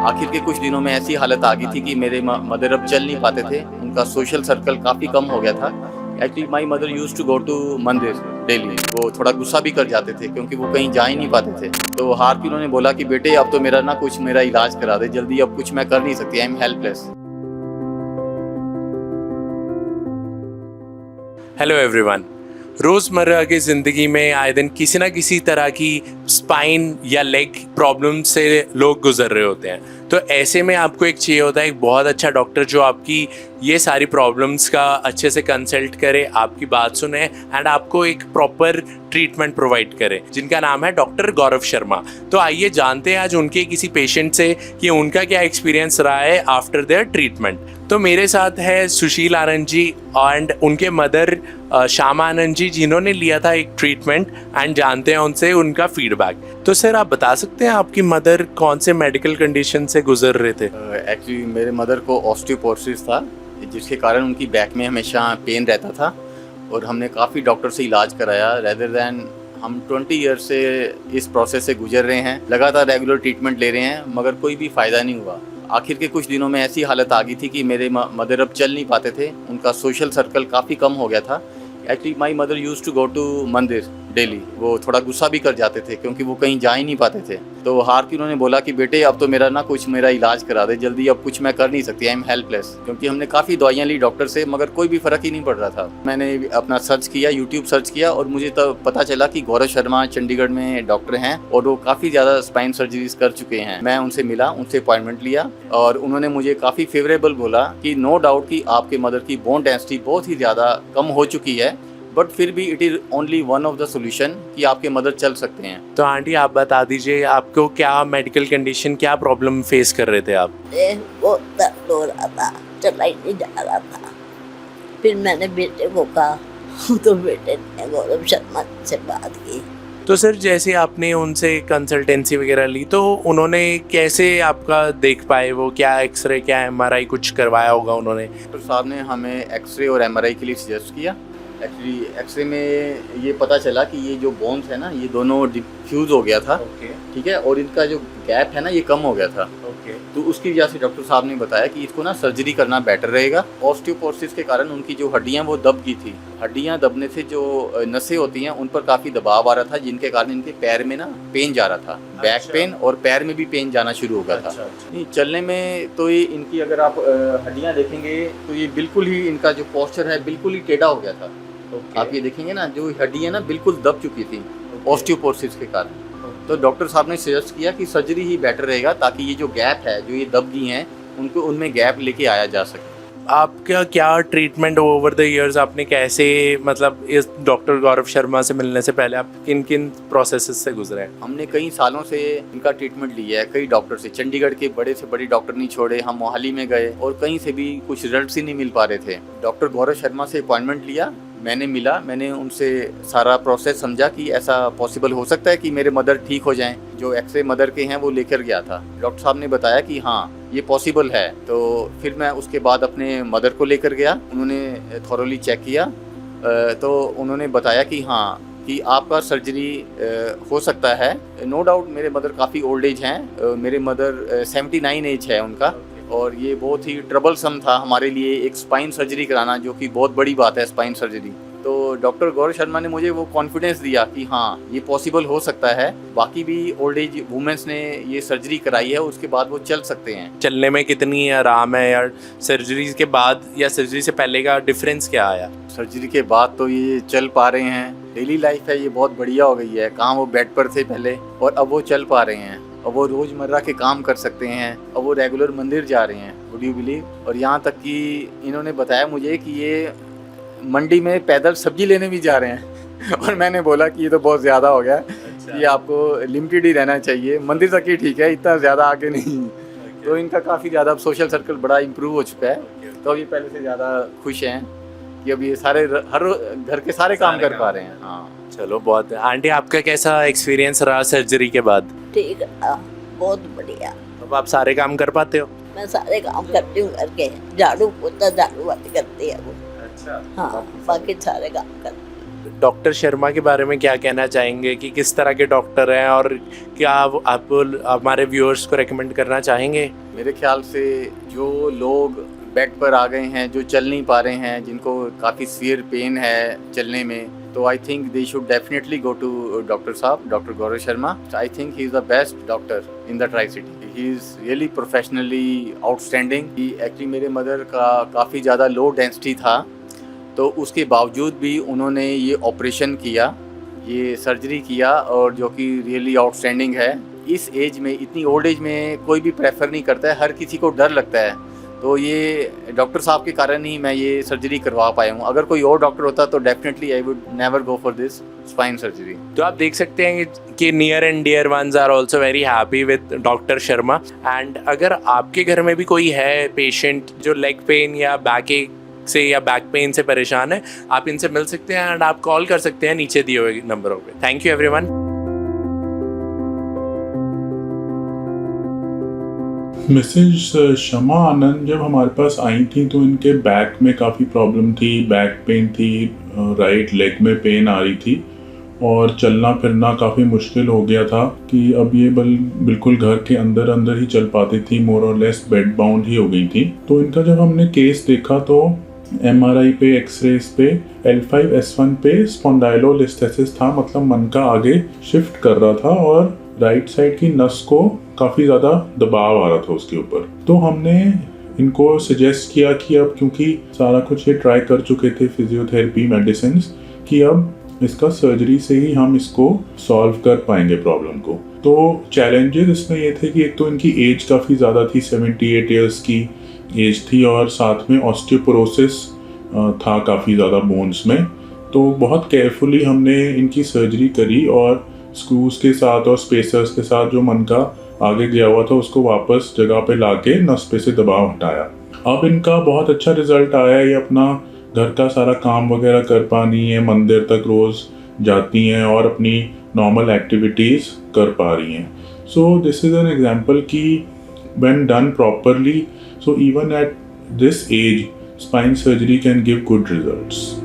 आखिर के कुछ दिनों में ऐसी हालत आ गई थी कि मेरे मदर अब चल नहीं पाते थे। उनका सोशल सर्कल काफ़ी कम हो गया था। Actually my mother use to go to mandir daily. वो थोड़ा गुस्सा भी कर जाते थे क्योंकि वो कहीं जा ही नहीं पाते थे। तो हार के उन्होंने बोला कि बेटे अब तो मेरा इलाज करा दे जल्दी, अब कुछ मैं कर नहीं सकती, I am helpless. Hello everyone. रोज़मर्रा की ज़िंदगी में आए दिन किसी ना किसी तरह की स्पाइन या लेग प्रॉब्लम से लोग गुजर रहे होते हैं। तो ऐसे में आपको एक चाहिए होता है एक बहुत अच्छा डॉक्टर जो आपकी ये सारी प्रॉब्लम्स का अच्छे से कंसल्ट करे, आपकी बात सुने एंड आपको एक प्रॉपर ट्रीटमेंट प्रोवाइड करे, जिनका नाम है डॉक्टर गौरव शर्मा। तो आइए जानते हैं आज उनके किसी पेशेंट से कि उनका क्या एक्सपीरियंस रहा है आफ्टर देयर ट्रीटमेंट। तो मेरे साथ है सुशील आनंद जी एंड उनके मदर श्यामा आनंद जी, जिन्होंने लिया था एक ट्रीटमेंट एंड जानते हैं उनसे उनका फीडबैक। तो सर आप बता सकते हैं आपकी मदर कौन से मेडिकल कंडीशन से गुजर रहे थे? एक्चुअली मेरे मदर को ऑस्टियोपोरोसिस था, जिसके कारण उनकी बैक में हमेशा पेन रहता था और हमने काफ़ी डॉक्टर से इलाज कराया। रेदर दैन हम 20 ईयर से इस प्रोसेस से गुजर रहे हैं, लगातार रेगुलर ट्रीटमेंट ले रहे हैं, मगर कोई भी फ़ायदा नहीं हुआ। आखिर के कुछ दिनों में ऐसी हालत आ गई थी कि मेरे मदर अब चल नहीं पाते थे। उनका सोशल सर्कल काफ़ी कम हो गया था। Actually my mother use to go to mandir daily. वो थोड़ा गुस्सा भी कर जाते थे क्योंकि वो कहीं जा ही नहीं पाते थे। तो हार के उन्होंने बोला कि बेटे अब तो मेरा इलाज करा दे जल्दी, अब कुछ मैं कर नहीं सकती, आई एम हेल्पलेस। क्योंकि हमने काफ़ी दवाइयाँ ली डॉक्टर से, मगर कोई भी फ़र्क ही नहीं पड़ रहा था। मैंने अपना सर्च किया, यूट्यूब सर्च किया और मुझे तब पता चला कि गौरव शर्मा चंडीगढ़ में डॉक्टर हैं और वो काफ़ी ज़्यादा स्पाइन सर्जरीज कर चुके हैं। मैं उनसे मिला, उनसे अपॉइंटमेंट लिया और उन्होंने मुझे काफ़ी फेवरेबल बोला कि नो डाउट कि आपके मदर की बोन डेंसिटी बहुत ही ज़्यादा कम हो चुकी है, बट फिर भी it is only one of the solution कि आपके मदर चल सकते हैं। तो आंटी आप बता दीजिए आपको क्या मेडिकल कंडीशन, क्या प्रॉब्लम फेस कर रहे थे आप? बहुत दर्द हो रहा था, चला ही नहीं जा रहा था। फिर मैंने बेटे को कहा तो बेटे ने गौरव शर्मा से बात की। तो सर जैसे आपने उनसे कंसल्टेंसी वगैरह ली तो उन्होंने कैसे आपका देख पाए, वो क्या एक्सरे क्या एमआरआई कुछ करवाया होगा उन्होंने? डॉक्टर साहब ने हमें एक्सरे और एमआरआई के लिए सजेस्ट किया। एक्चुअली एक्सरे में ये पता चला कि ये जो बोन्स है ना, ये दोनों डिफ्यूज हो गया था। ठीक है, और इनका जो गैप है ना ये कम हो गया था। तो उसकी वजह से डॉक्टर साहब ने बताया कि इसको ना सर्जरी करना बेटर रहेगा। ऑस्टियोपोरोसिस के कारण उनकी जो हड्डियां वो दब गई थी। हड्डियां दबने से जो नसें होती हैं उन पर काफ़ी दबाव आ रहा था, जिनके कारण इनके पैर में ना पेन जा रहा था। बैक पेन और पैर में भी पेन जाना शुरू हो गया था। नहीं, चलने में तो ये इनकी अगर आप हड्डियाँ देखेंगे तो ये बिल्कुल ही इनका जो पोस्चर है बिल्कुल ही टेढ़ा हो गया था। आप ये देखेंगे ना, जो हड्डी है ना बिल्कुल दब चुकी थी ऑस्टियोपोरोसिस के कारण। तो डॉक्टर साहब ने सजेस्ट किया कि सर्जरी ही बेटर रहेगा ताकि ये जो गैप है, जो ये दब गई हैं, उनको उनमें गैप लेके आया जा सके। आपका क्या ट्रीटमेंट ओवर द इयर्स, आपने कैसे मतलब इस डॉक्टर गौरव शर्मा से मिलने से पहले आप किन किन प्रोसेसेस से गुजरे? हमने कई सालों से इनका ट्रीटमेंट लिया है, कई डॉक्टर से। चंडीगढ़ के बड़े से बड़े डॉक्टर नहीं छोड़े, हम मोहाली में गए और कहीं से भी कुछ रिजल्ट ही नहीं मिल पा रहे थे। डॉक्टर गौरव शर्मा से अपॉइंटमेंट लिया, मैंने उनसे सारा प्रोसेस समझा कि ऐसा पॉसिबल हो सकता है कि मेरे मदर ठीक हो जाएं। जो एक्सरे मदर के हैं वो लेकर गया था। डॉक्टर साहब ने बताया कि हाँ ये पॉसिबल है। तो फिर मैं उसके बाद अपने मदर को लेकर गया, उन्होंने थॉरोली चेक किया। तो उन्होंने बताया कि हाँ कि आपका सर्जरी हो सकता है। नो डाउट मेरे मदर काफ़ी ओल्ड एज हैं। मेरे मदर 79 एज है उनका, और ये बहुत ही ट्रबलसम था हमारे लिए एक स्पाइन सर्जरी कराना, जो कि बहुत बड़ी बात है स्पाइन सर्जरी। तो डॉक्टर गौरव शर्मा ने मुझे वो कॉन्फिडेंस दिया कि हाँ ये पॉसिबल हो सकता है। बाकी भी ओल्ड एज वुमेन्स ने ये सर्जरी कराई है, उसके बाद वो चल सकते हैं। चलने में कितनी आराम है यार? सर्जरी के बाद या सर्जरी से पहले का डिफरेंस क्या आया? सर्जरी के बाद तो ये चल पा रहे हैं। डेली लाइफ है ये बहुत बढ़िया हो गई है। कहाँ वो बेड पर थे पहले और अब वो चल पा रहे हैं। अब वो रोज़मर्रा के काम कर सकते हैं। अब वो रेगुलर मंदिर जा रहे हैं, वुड यू बिलीव। और यहाँ तक कि इन्होंने बताया मुझे कि ये मंडी में पैदल सब्जी लेने भी जा रहे हैं। और मैंने बोला कि ये तो बहुत ज़्यादा हो गया। अच्छा। ये आपको लिमिटेड ही रहना चाहिए, मंदिर तक ही ठीक है, इतना ज़्यादा आगे नहीं। तो इनका काफ़ी ज़्यादा अब सोशल सर्कल बड़ा इम्प्रूव हो चुका है। तो अब ये पहले से ज़्यादा खुश हैं कि अब ये सारे हर घर के सारे काम कर पा रहे हैं। हाँ चलो बहुत। आंटी आपका कैसा एक्सपीरियंस रहा सर्जरी के बाद? ठीक है, बहुत बढ़िया। अब आप सारे काम कर पाते हो? मैं सारे काम करती हूँ, करके झाड़ू पोछा झाड़ू वाली करती है वो। अच्छा। हाँ, बाकी सारे काम करती हूँ। डॉक्टर शर्मा के बारे में क्या कहना चाहेंगे कि किस तरह के डॉक्टर हैं और क्या आप हमारे व्यूअर्स को रेकमेंड करना चाहेंगे? मेरे ख्याल से जो लोग बेड पर आ गए हैं, जो चल नहीं पा रहे हैं, जिनको काफ़ी सीवियर पेन है चलने में, तो I think they should definitely go to doctor साहब, doctor Gaurav Sharma. I think he is the best doctor in the tri city. He is really professionally outstanding. Actually मेरे मदर का काफ़ी ज़्यादा लो डेंसिटी था, तो उसके बावजूद भी उन्होंने ये ऑपरेशन किया, ये सर्जरी किया, और जो कि रियली आउटस्टैंडिंग है. इस एज में, इतनी ओल्ड एज में कोई भी प्रेफर नहीं करता है, हर किसी को डर लगता है. तो ये डॉक्टर साहब के कारण ही मैं ये सर्जरी करवा पाया हूँ. अगर कोई और डॉक्टर होता तो definitely I would never go for this spine surgery. तो आप देख सकते हैं कि near and dear ones are also very happy with doctor Sharma. एंड अगर आपके घर में भी कोई है पेशेंट जो लेग पेन या बैक एक से या बैक पेन से परेशान है, आप इनसे मिल सकते हैं एंड आप कॉल कर सकते हैं नीचे दिए हुए नंबरों पे. Thank you everyone. मिसेज शमा आनंद जब हमारे पास आई थी तो इनके बैक में काफ़ी प्रॉब्लम थी, बैक पेन थी, राइट लेग में पेन आ रही थी और चलना फिरना काफ़ी मुश्किल हो गया था कि अब ये बिल्कुल घर के अंदर अंदर ही चल पाती थी, मोर और लेस बेड बाउंड ही हो गई थी. तो इनका जब हमने केस देखा तो MRI पे, एक्सरेज पे L5-S1 पे स्पॉन्डाइलोलिस्थेसिस था, मतलब मन का आगे शिफ्ट कर रहा था और राइट साइड की नस को काफ़ी ज़्यादा दबाव आ रहा था उसके ऊपर. तो हमने इनको सजेस्ट किया कि अब क्योंकि सारा कुछ ये ट्राई कर चुके थे, फिजियोथेरेपी, मेडिसिन, कि अब इसका सर्जरी से ही हम इसको सॉल्व कर पाएंगे प्रॉब्लम को. तो चैलेंजेस इसमें ये थे कि एक तो इनकी एज काफ़ी ज़्यादा थी, 78 ईयर्स की एज थी, और साथ में ऑस्टियोपोरोसिस था काफ़ी ज़्यादा बोन्स में. तो बहुत केयरफुली हमने इनकी सर्जरी करी और स्क्रूज के साथ और स्पेसर्स के साथ जो मन का आगे गया हुआ था उसको वापस जगह पे लाके नस पे से दबाव हटाया. अब इनका बहुत अच्छा रिजल्ट आया. ये अपना घर का सारा काम वगैरह कर पा रही हैं, मंदिर तक रोज़ जाती हैं और अपनी नॉर्मल एक्टिविटीज़ कर पा रही हैं. So this is an example कि when done properly, so even at this age spine surgery can give good results.